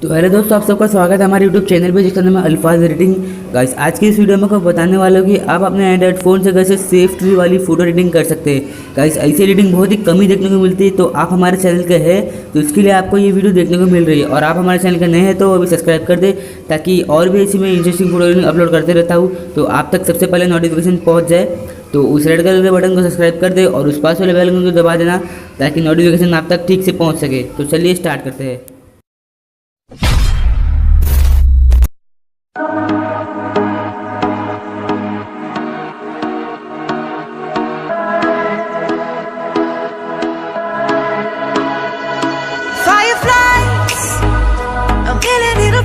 तो हेलो दोस्तों, आप सबका स्वागत है हमारे यूट्यूब चैनल पे जिसका नाम है अल्फाज एडिटिंग। गाइस, आज की इस वीडियो में आपको बताने वाला हूँ कि आप अपने एंड्रॉइड फ़ोन से कैसे सेफ्टी वाली फ़ोटो एडिटिंग कर सकते हैं। गाइस, ऐसी एडिटिंग बहुत ही कम ही देखने को मिलती है, तो आप हमारे चैनल के हैं तो इसके लिए आपको ये वीडियो देखने को मिल रही है। और आप हमारे चैनल के नए हैं तो अभी सब्सक्राइब कर दें, ताकि और भी ऐसी मैं इंटरेस्टिंग फोटो एडिटिंग अपलोड करते रहता हूँ तो आप तक सबसे पहले नोटिफिकेशन पहुँच जाए। तो उस रेड कलर के बटन को सब्सक्राइब कर दे और उस पास वाले बेल आइकन को दबा देना, ताकि नोटिफिकेशन आप तक ठीक से पहुँच सके। तो चलिए स्टार्ट करते हैं।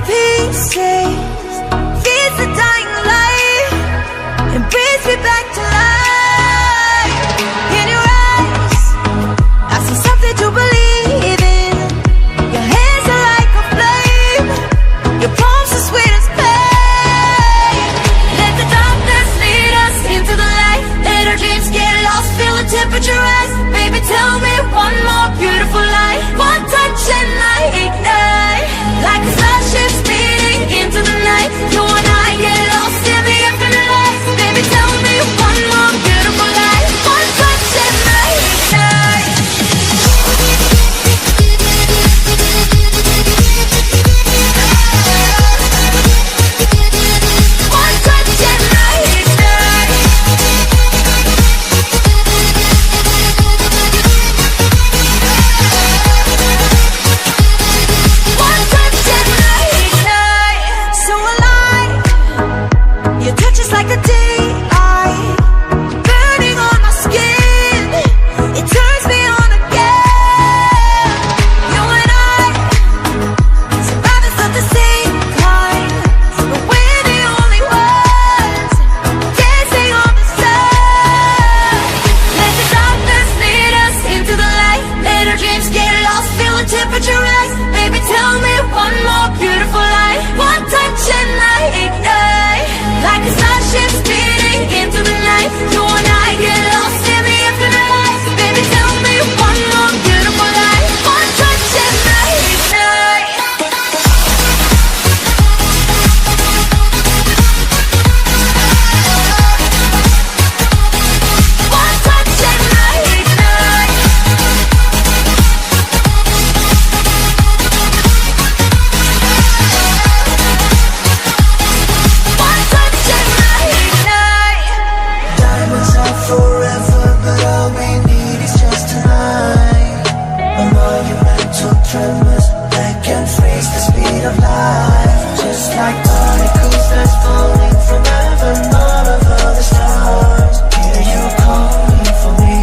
Pieces, feeds the dying light and brings me back to life. In your eyes, I see something to believe in. Your hands are like a flame, your palms are sweet as pain. Let the darkness lead us into the light. Let our dreams get lost, feel the temperature rise. Baby, tell me one more beautiful lie. One touch and I ignite like a starship speeding into the night. You and I get lost in the infinite lights. Baby, tell me one more beautiful lie. One touch and I ignite. One touch and I ignite. One touch and I ignite. So alive, your touch is like a daylight, burning on my skin. It turns me on again. You and I, survivors of the same kind, but we're the only ones dancing on the sun. Let the darkness lead us into the light. Let our dreams get lost, feel the temperature rise. Baby, tell me one more beautiful lie. One touch and I ignite like a starship speeding into the night. You and I get lost in the infinite lights. Baby, tell me one more beautiful lie. One touch and I ignite. One touch and I ignite. One touch and I ignite. Diamonds are forever, but all we need is just tonight. A monumental tremors that can freeze the speed of light. Just like particles that's falling from heaven out of other stars. Hear you calling for me,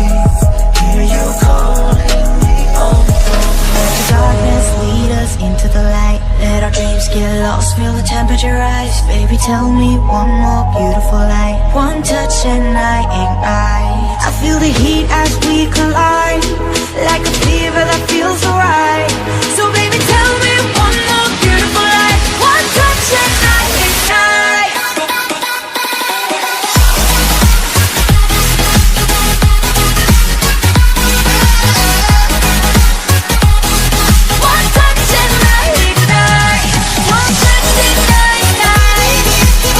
hear you calling me on the phone. Let the darkness lead us into the light. Let our dreams get lost, feel the temperature rise. Baby, tell me one more beautiful lie. One touch and I ignite. I feel the heat as we collide, like a fever that feels so right. So baby, tell me one more beautiful lie. One touch and I ignite. One touch and I ignite. One touch and I ignite.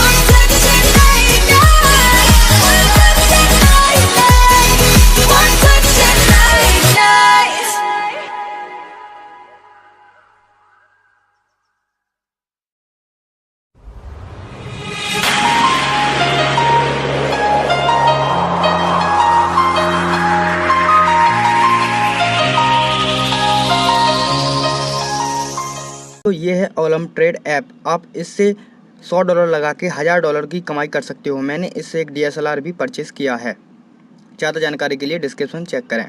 One touch and I ignite. One touch and I ignite. One touch and I ignite. तो ये है Olam trade app. आप इससे $100 लगा के $1000 की कमाई कर सकते हो। मैंने इससे एक DSLR भी परचेस किया है। ज़्यादा जानकारी के लिए डिस्क्रिप्शन चेक करें।